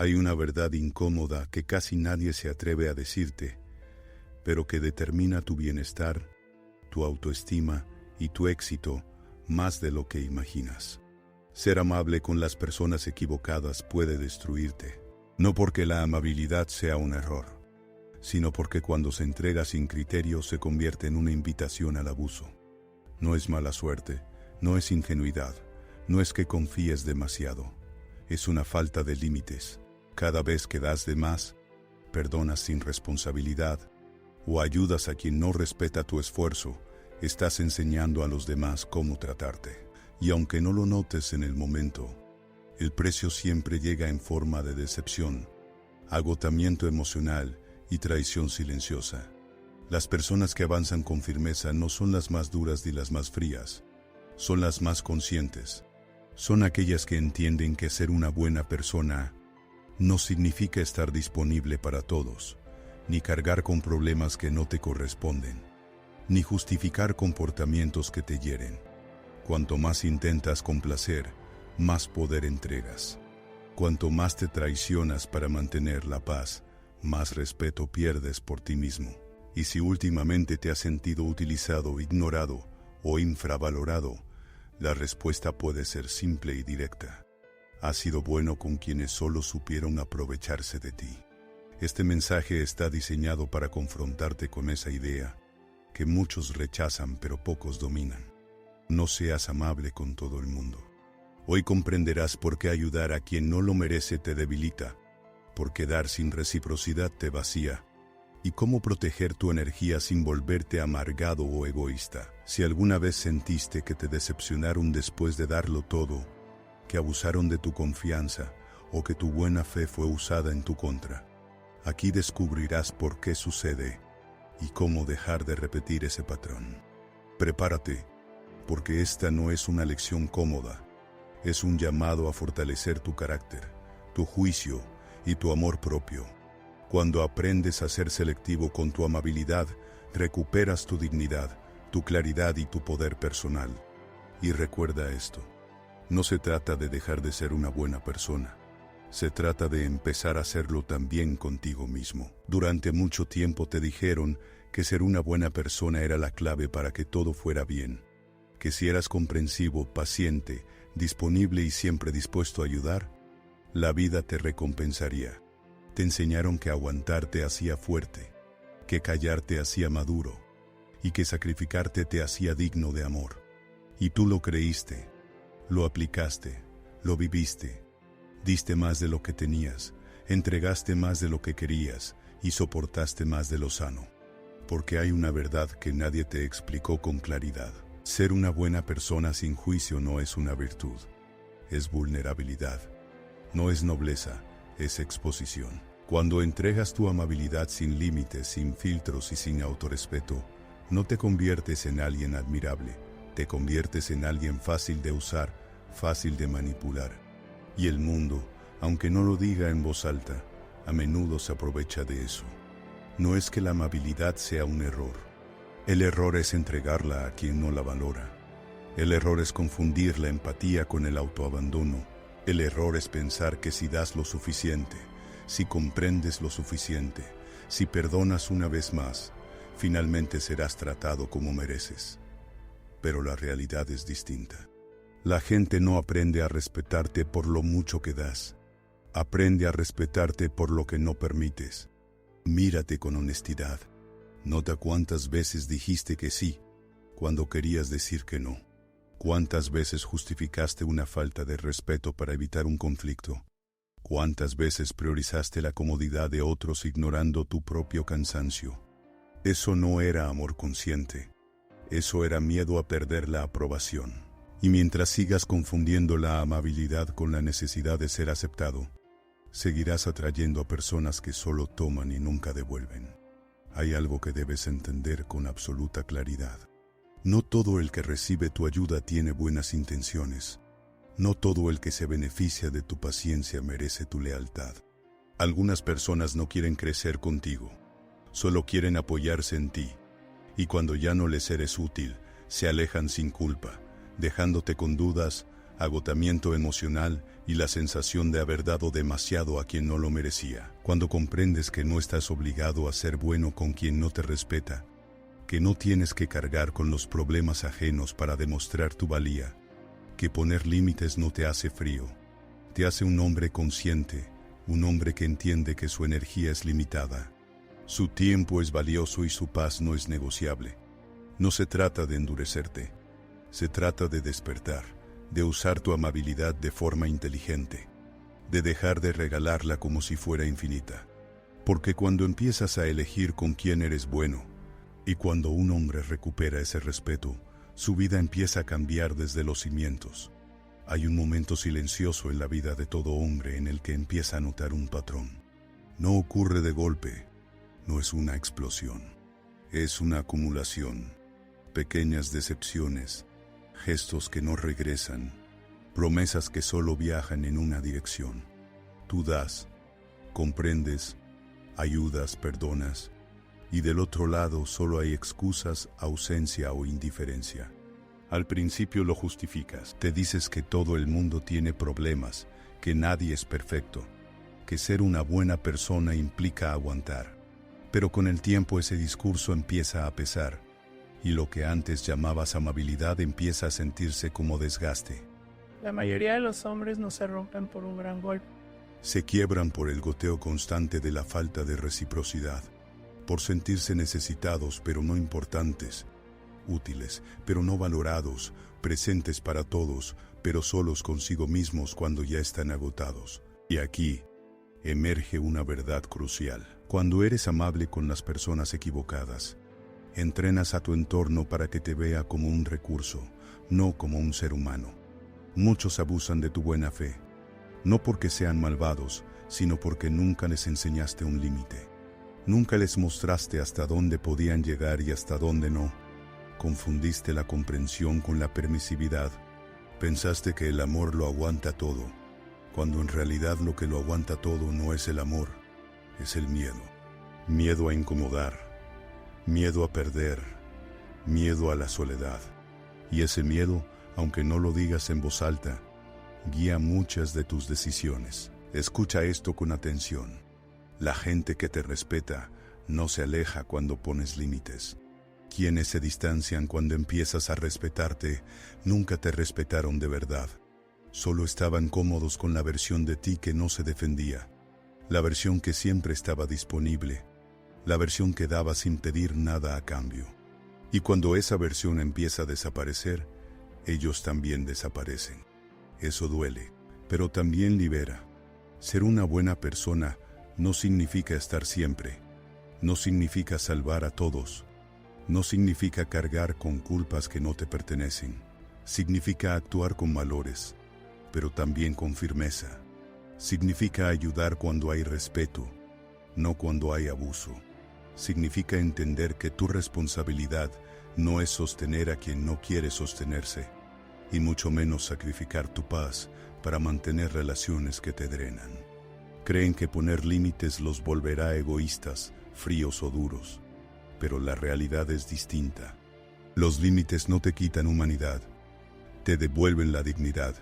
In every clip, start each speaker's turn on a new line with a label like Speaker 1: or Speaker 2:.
Speaker 1: Hay una verdad incómoda que casi nadie se atreve a decirte, pero que determina tu bienestar, tu autoestima y tu éxito más de lo que imaginas. Ser amable con las personas equivocadas puede destruirte. No porque la amabilidad sea un error, sino porque cuando se entrega sin criterio se convierte en una invitación al abuso. No es mala suerte, no es ingenuidad, no es que confíes demasiado. Es una falta de límites. Cada vez que das de más, perdonas sin responsabilidad, o ayudas a quien no respeta tu esfuerzo, estás enseñando a los demás cómo tratarte. Y aunque no lo notes en el momento, el precio siempre llega en forma de decepción, agotamiento emocional y traición silenciosa. Las personas que avanzan con firmeza no son las más duras ni las más frías, son las más conscientes. Son aquellas que entienden que ser una buena persona no significa estar disponible para todos, ni cargar con problemas que no te corresponden, ni justificar comportamientos que te hieren. Cuanto más intentas complacer, más poder entregas. Cuanto más te traicionas para mantener la paz, más respeto pierdes por ti mismo. Y si últimamente te has sentido utilizado, ignorado o infravalorado, la respuesta puede ser simple y directa. Has sido bueno con quienes solo supieron aprovecharse de ti. Este mensaje está diseñado para confrontarte con esa idea que muchos rechazan pero pocos dominan. No seas amable con todo el mundo. Hoy comprenderás por qué ayudar a quien no lo merece te debilita, por qué dar sin reciprocidad te vacía, y cómo proteger tu energía sin volverte amargado o egoísta. Si alguna vez sentiste que te decepcionaron después de darlo todo, que abusaron de tu confianza o que tu buena fe fue usada en tu contra, aquí descubrirás por qué sucede y cómo dejar de repetir ese patrón. Prepárate, porque esta no es una lección cómoda, es un llamado a fortalecer tu carácter, tu juicio y tu amor propio. Cuando aprendes a ser selectivo con tu amabilidad, recuperas tu dignidad, tu claridad y tu poder personal. Y recuerda esto, no se trata de dejar de ser una buena persona, se trata de empezar a hacerlo también contigo mismo. Durante mucho tiempo te dijeron que ser una buena persona era la clave para que todo fuera bien, que si eras comprensivo, paciente, disponible y siempre dispuesto a ayudar, la vida te recompensaría. Te enseñaron que aguantar te hacía fuerte, que callar te hacía maduro, y que sacrificarte te hacía digno de amor. Y tú lo creíste, lo aplicaste, lo viviste, diste más de lo que tenías, entregaste más de lo que querías, y soportaste más de lo sano. Porque hay una verdad que nadie te explicó con claridad. Ser una buena persona sin juicio no es una virtud, es vulnerabilidad. No es nobleza, es exposición. Cuando entregas tu amabilidad sin límites, sin filtros y sin autorrespeto, no te conviertes en alguien admirable, te conviertes en alguien fácil de usar, fácil de manipular. Y el mundo, aunque no lo diga en voz alta, a menudo se aprovecha de eso. No es que la amabilidad sea un error. El error es entregarla a quien no la valora. El error es confundir la empatía con el autoabandono. El error es pensar que si das lo suficiente, si comprendes lo suficiente, si perdonas una vez más, finalmente serás tratado como mereces. Pero la realidad es distinta. La gente no aprende a respetarte por lo mucho que das. Aprende a respetarte por lo que no permites. Mírate con honestidad. Nota cuántas veces dijiste que sí, cuando querías decir que no. ¿Cuántas veces justificaste una falta de respeto para evitar un conflicto? ¿Cuántas veces priorizaste la comodidad de otros ignorando tu propio cansancio? Eso no era amor consciente. Eso era miedo a perder la aprobación. Y mientras sigas confundiendo la amabilidad con la necesidad de ser aceptado, seguirás atrayendo a personas que solo toman y nunca devuelven. Hay algo que debes entender con absoluta claridad. No todo el que recibe tu ayuda tiene buenas intenciones. No todo el que se beneficia de tu paciencia merece tu lealtad. Algunas personas no quieren crecer contigo, solo quieren apoyarse en ti. Y cuando ya no les eres útil, se alejan sin culpa, dejándote con dudas, agotamiento emocional y la sensación de haber dado demasiado a quien no lo merecía. Cuando comprendes que no estás obligado a ser bueno con quien no te respeta, que no tienes que cargar con los problemas ajenos para demostrar tu valía, que poner límites no te hace frío, te hace un hombre consciente, un hombre que entiende que su energía es limitada. Su tiempo es valioso y su paz no es negociable. No se trata de endurecerte, se trata de despertar, de usar tu amabilidad de forma inteligente, de dejar de regalarla como si fuera infinita. Porque cuando empiezas a elegir con quién eres bueno, y cuando un hombre recupera ese respeto, su vida empieza a cambiar desde los cimientos. Hay un momento silencioso en la vida de todo hombre en el que empieza a notar un patrón. No ocurre de golpe, no es una explosión, es una acumulación. Pequeñas decepciones, gestos que no regresan, promesas que solo viajan en una dirección. Tú das, comprendes, ayudas, perdonas, y del otro lado solo hay excusas, ausencia o indiferencia. Al principio lo justificas, te dices que todo el mundo tiene problemas, que nadie es perfecto, que ser una buena persona implica aguantar. Pero con el tiempo ese discurso empieza a pesar, y lo que antes llamabas amabilidad empieza a sentirse como desgaste.
Speaker 2: La mayoría de los hombres no se rompen por un gran golpe.
Speaker 1: Se quiebran por el goteo constante de la falta de reciprocidad, por sentirse necesitados pero no importantes, útiles pero no valorados, presentes para todos pero solos consigo mismos cuando ya están agotados. Y aquí emerge una verdad crucial. Cuando eres amable con las personas equivocadas, entrenas a tu entorno para que te vea como un recurso, no como un ser humano. Muchos abusan de tu buena fe, no porque sean malvados, sino porque nunca les enseñaste un límite. Nunca les mostraste hasta dónde podían llegar y hasta dónde no. Confundiste la comprensión con la permisividad. Pensaste que el amor lo aguanta todo, cuando en realidad lo que lo aguanta todo no es el amor, es el miedo. Miedo a incomodar, miedo a perder, miedo a la soledad. Y ese miedo, aunque no lo digas en voz alta, guía muchas de tus decisiones. Escucha esto con atención. La gente que te respeta no se aleja cuando pones límites. Quienes se distancian cuando empiezas a respetarte, nunca te respetaron de verdad. Solo estaban cómodos con la versión de ti que no se defendía, la versión que siempre estaba disponible, la versión que daba sin pedir nada a cambio. Y cuando esa versión empieza a desaparecer, ellos también desaparecen. Eso duele, pero también libera. Ser una buena persona no significa estar siempre, no significa salvar a todos, no significa cargar con culpas que no te pertenecen. Significa actuar con valores, pero también con firmeza. Significa ayudar cuando hay respeto, no cuando hay abuso. Significa entender que tu responsabilidad no es sostener a quien no quiere sostenerse, y mucho menos sacrificar tu paz para mantener relaciones que te drenan. Creen que poner límites los volverá egoístas, fríos o duros, pero la realidad es distinta. Los límites no te quitan humanidad, te devuelven la dignidad,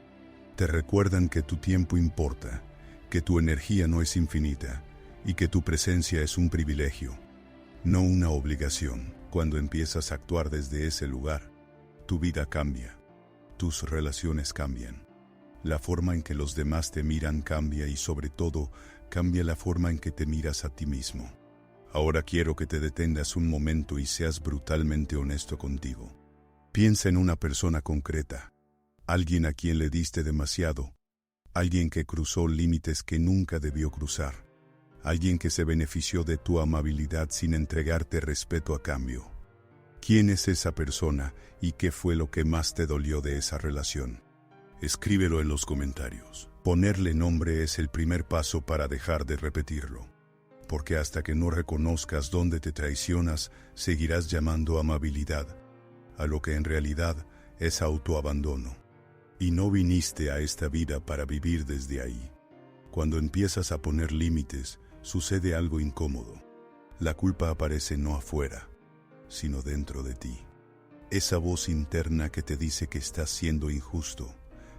Speaker 1: te recuerdan que tu tiempo importa, que tu energía no es infinita y que tu presencia es un privilegio, no una obligación. Cuando empiezas a actuar desde ese lugar, tu vida cambia, tus relaciones cambian. La forma en que los demás te miran cambia y sobre todo, cambia la forma en que te miras a ti mismo. Ahora quiero que te detengas un momento y seas brutalmente honesto contigo. Piensa en una persona concreta, alguien a quien le diste demasiado, alguien que cruzó límites que nunca debió cruzar, alguien que se benefició de tu amabilidad sin entregarte respeto a cambio. ¿Quién es esa persona y qué fue lo que más te dolió de esa relación? Escríbelo en los comentarios. Ponerle nombre es el primer paso para dejar de repetirlo. Porque hasta que no reconozcas dónde te traicionas, seguirás llamando amabilidad a lo que en realidad es autoabandono. Y no viniste a esta vida para vivir desde ahí. Cuando empiezas a poner límites, sucede algo incómodo. La culpa aparece no afuera, sino dentro de ti. Esa voz interna que te dice que estás siendo injusto,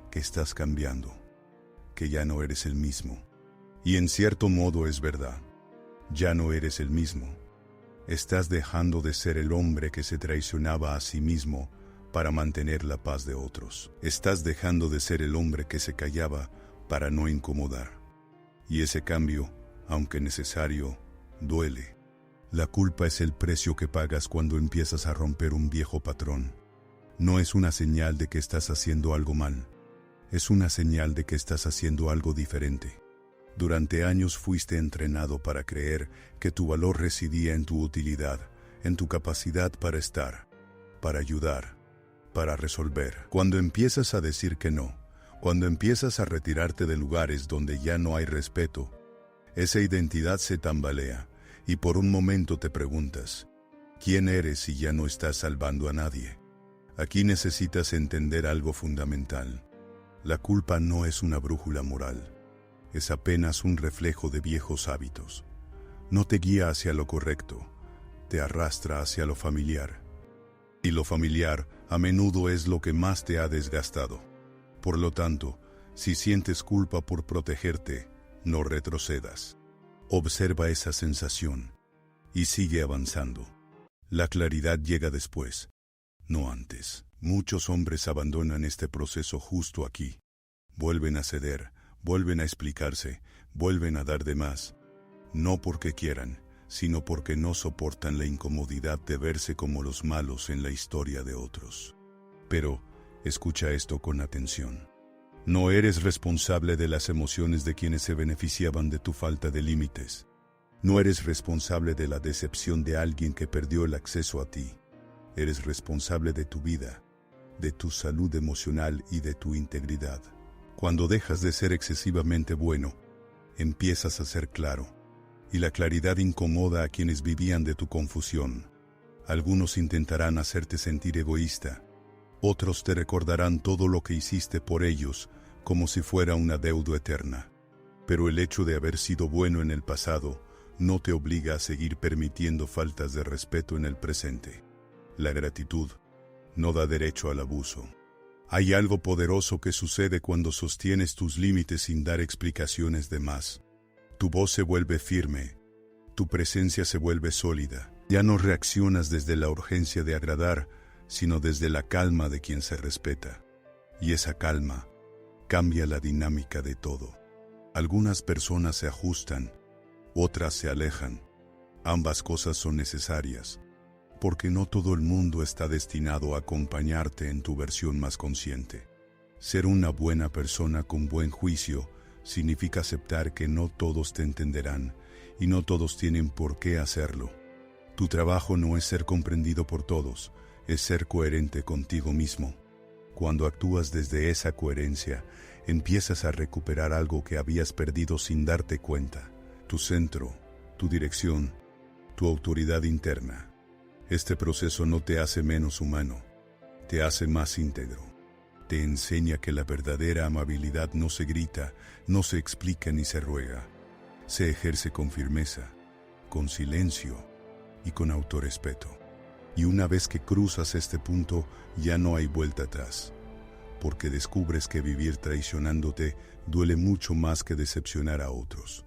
Speaker 1: que estás cambiando, que ya no eres el mismo. Y en cierto modo es verdad, ya no eres el mismo. Estás dejando de ser el hombre que se traicionaba a sí mismo para mantener la paz de otros. Estás dejando de ser el hombre que se callaba para no incomodar. Y ese cambio, aunque necesario, duele. La culpa es el precio que pagas cuando empiezas a romper un viejo patrón. No es una señal de que estás haciendo algo mal. Es una señal de que estás haciendo algo diferente. Durante años fuiste entrenado para creer que tu valor residía en tu utilidad, en tu capacidad para estar, para ayudar, para resolver. Cuando empiezas a decir que no, cuando empiezas a retirarte de lugares donde ya no hay respeto, esa identidad se tambalea y por un momento te preguntas, ¿quién eres si ya no estás salvando a nadie? Aquí necesitas entender algo fundamental. La culpa no es una brújula moral. Es apenas un reflejo de viejos hábitos. No te guía hacia lo correcto, te arrastra hacia lo familiar. Y lo familiar a menudo es lo que más te ha desgastado. Por lo tanto, si sientes culpa por protegerte, no retrocedas. Observa esa sensación y sigue avanzando. La claridad llega después, no antes. Muchos hombres abandonan este proceso justo aquí. Vuelven a ceder, vuelven a explicarse, vuelven a dar de más. No porque quieran, sino porque no soportan la incomodidad de verse como los malos en la historia de otros. Pero, escucha esto con atención. No eres responsable de las emociones de quienes se beneficiaban de tu falta de límites. No eres responsable de la decepción de alguien que perdió el acceso a ti. Eres responsable de tu vida, de tu salud emocional y de tu integridad. Cuando dejas de ser excesivamente bueno, empiezas a ser claro. Y la claridad incomoda a quienes vivían de tu confusión. Algunos intentarán hacerte sentir egoísta. Otros te recordarán todo lo que hiciste por ellos, como si fuera una deuda eterna. Pero el hecho de haber sido bueno en el pasado no te obliga a seguir permitiendo faltas de respeto en el presente. La gratitud no da derecho al abuso. Hay algo poderoso que sucede cuando sostienes tus límites sin dar explicaciones de más. Tu voz se vuelve firme, tu presencia se vuelve sólida. Ya no reaccionas desde la urgencia de agradar, sino desde la calma de quien se respeta. Y esa calma cambia la dinámica de todo. Algunas personas se ajustan, otras se alejan. Ambas cosas son necesarias, porque no todo el mundo está destinado a acompañarte en tu versión más consciente. Ser una buena persona con buen juicio significa aceptar que no todos te entenderán y no todos tienen por qué hacerlo. Tu trabajo no es ser comprendido por todos, es ser coherente contigo mismo. Cuando actúas desde esa coherencia, empiezas a recuperar algo que habías perdido sin darte cuenta: tu centro, tu dirección, tu autoridad interna. Este proceso no te hace menos humano, te hace más íntegro. Te enseña que la verdadera amabilidad no se grita, no se explica ni se ruega. Se ejerce con firmeza, con silencio y con autorrespeto. Y una vez que cruzas este punto, ya no hay vuelta atrás, porque descubres que vivir traicionándote duele mucho más que decepcionar a otros.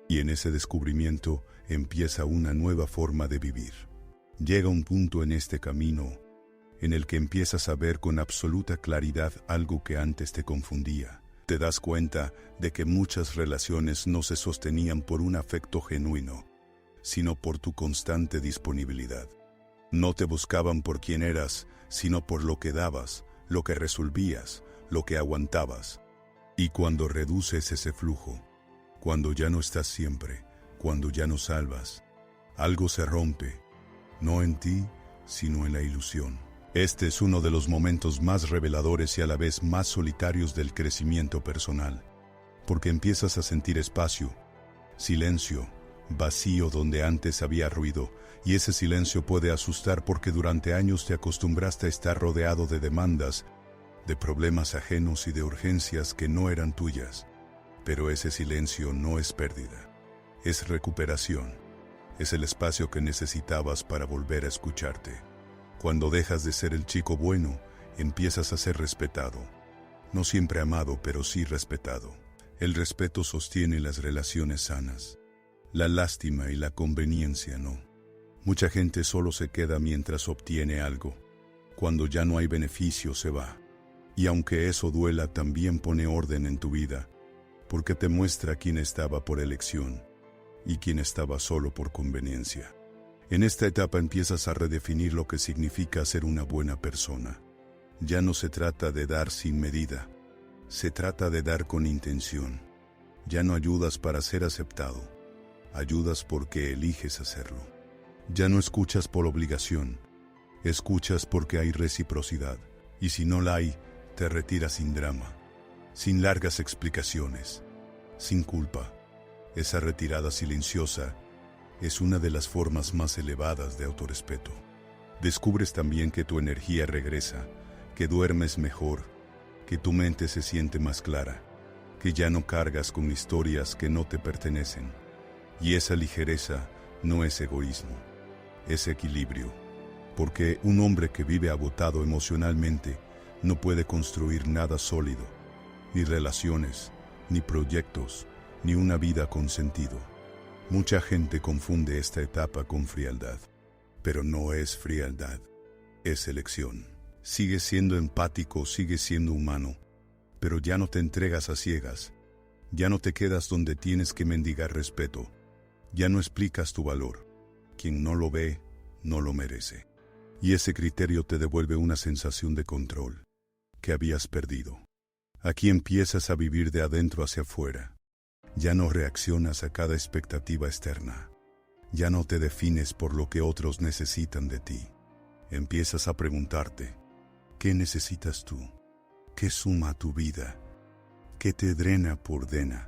Speaker 1: Y en ese descubrimiento empieza una nueva forma de vivir. Llega un punto en este camino en el que empiezas a ver con absoluta claridad algo que antes te confundía. Te das cuenta de que muchas relaciones no se sostenían por un afecto genuino, sino por tu constante disponibilidad. No te buscaban por quién eras, sino por lo que dabas, lo que resolvías, lo que aguantabas. Y cuando reduces ese flujo, cuando ya no estás siempre, cuando ya no salvas, algo se rompe, no en ti, sino en la ilusión. Este es uno de los momentos más reveladores y a la vez más solitarios del crecimiento personal, porque empiezas a sentir espacio, silencio, vacío donde antes había ruido, y ese silencio puede asustar porque durante años te acostumbraste a estar rodeado de demandas, de problemas ajenos y de urgencias que no eran tuyas. Pero ese silencio no es pérdida, es recuperación, es el espacio que necesitabas para volver a escucharte. Cuando dejas de ser el chico bueno, empiezas a ser respetado. No siempre amado, pero sí respetado. El respeto sostiene las relaciones sanas. La lástima y la conveniencia no. Mucha gente solo se queda mientras obtiene algo. Cuando ya no hay beneficio se va. Y aunque eso duela, también pone orden en tu vida, porque te muestra quién estaba por elección y quién estaba solo por conveniencia. En esta etapa empiezas a redefinir lo que significa ser una buena persona. Ya no se trata de dar sin medida, se trata de dar con intención. Ya no ayudas para ser aceptado, ayudas porque eliges hacerlo. Ya no escuchas por obligación, escuchas porque hay reciprocidad. Y si no la hay, te retiras sin drama, sin largas explicaciones, sin culpa. Esa retirada silenciosa es una de las formas más elevadas de autorrespeto. Descubres también que tu energía regresa, que duermes mejor, que tu mente se siente más clara, que ya no cargas con historias que no te pertenecen. Y esa ligereza no es egoísmo, es equilibrio. Porque un hombre que vive agotado emocionalmente no puede construir nada sólido, ni relaciones, ni proyectos, ni una vida con sentido. Mucha gente confunde esta etapa con frialdad, pero no es frialdad, es elección. Sigues siendo empático, sigues siendo humano, pero ya no te entregas a ciegas, ya no te quedas donde tienes que mendigar respeto, ya no explicas tu valor. Quien no lo ve, no lo merece. Y ese criterio te devuelve una sensación de control que habías perdido. Aquí empiezas a vivir de adentro hacia afuera. Ya no reaccionas a cada expectativa externa. Ya no te defines por lo que otros necesitan de ti. Empiezas a preguntarte, ¿qué necesitas tú? ¿Qué suma a tu vida? ¿Qué te drena por dentro?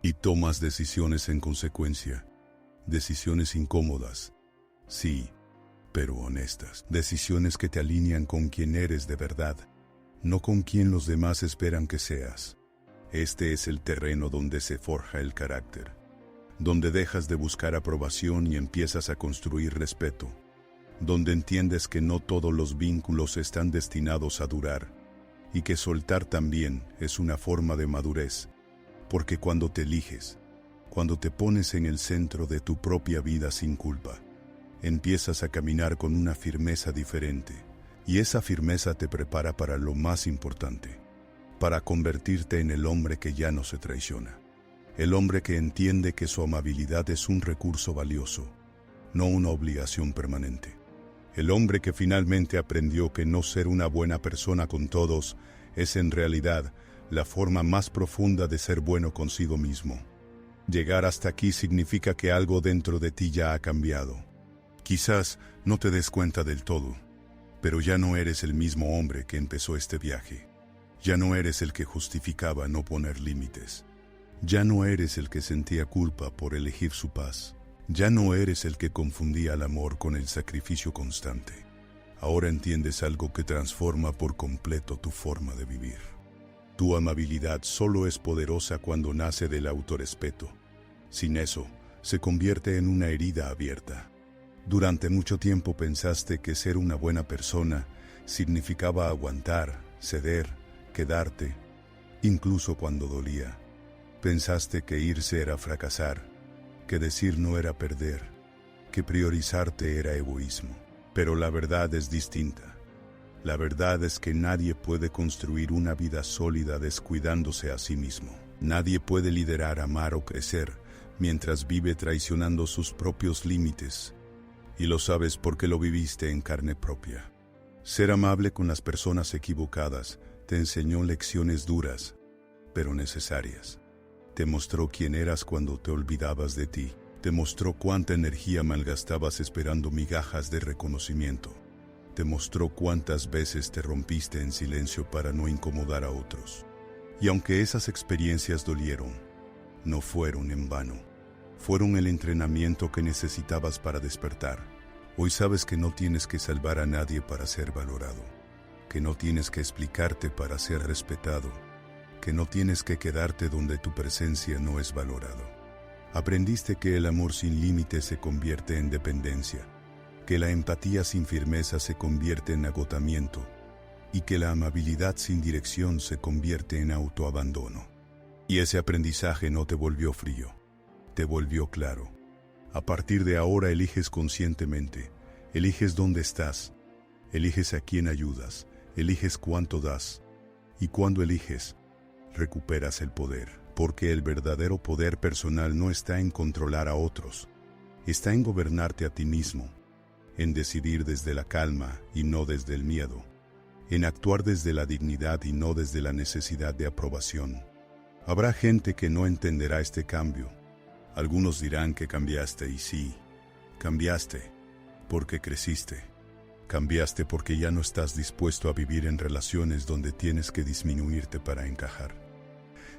Speaker 1: Y tomas decisiones en consecuencia. Decisiones incómodas, sí, pero honestas. Decisiones que te alinean con quien eres de verdad, no con quien los demás esperan que seas. Este es el terreno donde se forja el carácter, donde dejas de buscar aprobación y empiezas a construir respeto, donde entiendes que no todos los vínculos están destinados a durar, y que soltar también es una forma de madurez, porque cuando te eliges, cuando te pones en el centro de tu propia vida sin culpa, empiezas a caminar con una firmeza diferente, y esa firmeza te prepara para lo más importante, para convertirte en el hombre que ya no se traiciona, el hombre que entiende que su amabilidad es un recurso valioso, no una obligación permanente, el hombre que finalmente aprendió que no ser una buena persona con todos es en realidad la forma más profunda de ser bueno consigo mismo. Llegar hasta aquí significa que algo dentro de ti ya ha cambiado. Quizás no te des cuenta del todo, pero ya no eres el mismo hombre que empezó este viaje. Ya no eres el que justificaba no poner límites. Ya no eres el que sentía culpa por elegir su paz. Ya no eres el que confundía el amor con el sacrificio constante. Ahora entiendes algo que transforma por completo tu forma de vivir. Tu amabilidad solo es poderosa cuando nace del autorrespeto. Sin eso, se convierte en una herida abierta. Durante mucho tiempo pensaste que ser una buena persona significaba aguantar, ceder, quedarte, incluso cuando dolía. Pensaste que irse era fracasar, que decir no era perder, que priorizarte era egoísmo. Pero la verdad es distinta. La verdad es que nadie puede construir una vida sólida descuidándose a sí mismo. Nadie puede liderar, amar o crecer mientras vive traicionando sus propios límites. Y lo sabes porque lo viviste en carne propia. Ser amable con las personas equivocadas te enseñó lecciones duras, pero necesarias. Te mostró quién eras cuando te olvidabas de ti. Te mostró cuánta energía malgastabas esperando migajas de reconocimiento. Te mostró cuántas veces te rompiste en silencio para no incomodar a otros. Y aunque esas experiencias dolieron, no fueron en vano. Fueron el entrenamiento que necesitabas para despertar. Hoy sabes que no tienes que salvar a nadie para ser valorado, que no tienes que explicarte para ser respetado, que no tienes que quedarte donde tu presencia no es valorado. Aprendiste que el amor sin límites se convierte en dependencia, que la empatía sin firmeza se convierte en agotamiento, y que la amabilidad sin dirección se convierte en autoabandono. Y ese aprendizaje no te volvió frío, te volvió claro. A partir de ahora eliges conscientemente, eliges dónde estás, eliges a quién ayudas, eliges cuánto das, y cuando eliges, recuperas el poder, porque el verdadero poder personal no está en controlar a otros, está en gobernarte a ti mismo, en decidir desde la calma y no desde el miedo, en actuar desde la dignidad y no desde la necesidad de aprobación. Habrá gente que no entenderá este cambio. Algunos dirán que cambiaste y sí, cambiaste porque creciste. Cambiaste porque ya no estás dispuesto a vivir en relaciones donde tienes que disminuirte para encajar.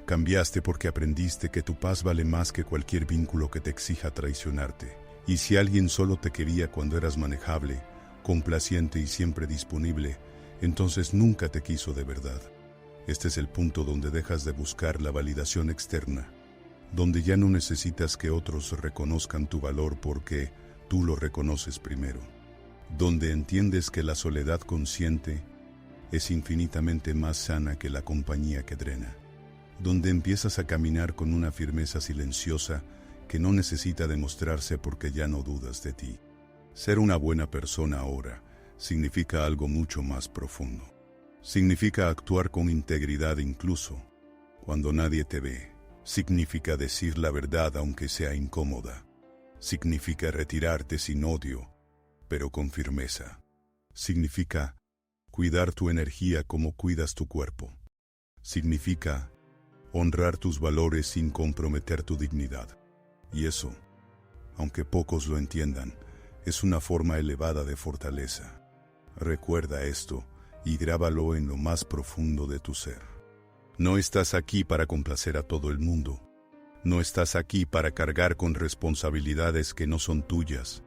Speaker 1: Cambiaste porque aprendiste que tu paz vale más que cualquier vínculo que te exija traicionarte. Y si alguien solo te quería cuando eras manejable, complaciente y siempre disponible, entonces nunca te quiso de verdad. Este es el punto donde dejas de buscar la validación externa, donde ya no necesitas que otros reconozcan tu valor porque tú lo reconoces primero, donde entiendes que la soledad consciente es infinitamente más sana que la compañía que drena, donde empiezas a caminar con una firmeza silenciosa que no necesita demostrarse porque ya no dudas de ti. Ser una buena persona ahora significa algo mucho más profundo. Significa actuar con integridad incluso cuando nadie te ve. Significa decir la verdad aunque sea incómoda. Significa retirarte sin odio, pero con firmeza. Significa cuidar tu energía como cuidas tu cuerpo. Significa honrar tus valores sin comprometer tu dignidad. Y eso, aunque pocos lo entiendan, es una forma elevada de fortaleza. Recuerda esto y grábalo en lo más profundo de tu ser. No estás aquí para complacer a todo el mundo. No estás aquí para cargar con responsabilidades que no son tuyas.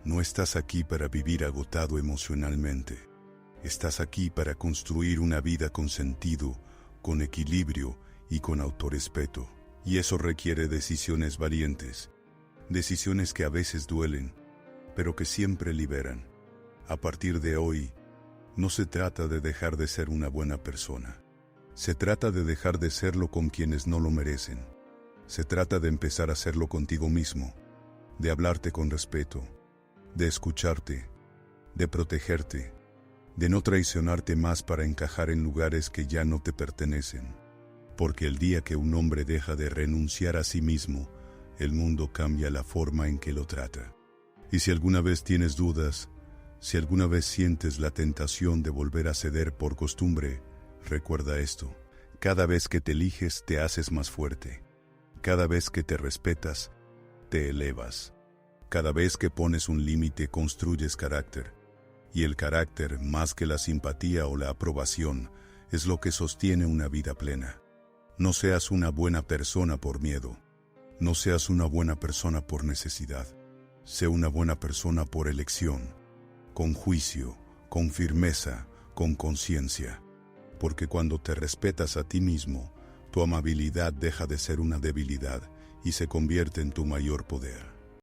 Speaker 1: No estás aquí para vivir agotado emocionalmente. Estás aquí para construir una vida con sentido, con equilibrio y con autorrespeto. Y eso requiere decisiones valientes, decisiones que a veces duelen, pero que siempre liberan. A partir de hoy, no se trata de dejar de ser una buena persona. Se trata de dejar de serlo con quienes no lo merecen. Se trata de empezar a hacerlo contigo mismo, de hablarte con respeto, de escucharte, de protegerte, de no traicionarte más para encajar en lugares que ya no te pertenecen. Porque el día que un hombre deja de renunciar a sí mismo, el mundo cambia la forma en que lo trata. Y si alguna vez tienes dudas, si alguna vez sientes la tentación de volver a ceder por costumbre, recuerda esto: cada vez que te eliges te haces más fuerte. Cada vez que te respetas, te elevas. Cada vez que pones un límite construyes carácter. Y el carácter, más que la simpatía o la aprobación, es lo que sostiene una vida plena. No seas una buena persona por miedo. No seas una buena persona por necesidad. Sé una buena persona por elección, con juicio, con firmeza, con conciencia. Porque cuando te respetas a ti mismo, tu amabilidad deja de ser una debilidad y se convierte en tu mayor poder.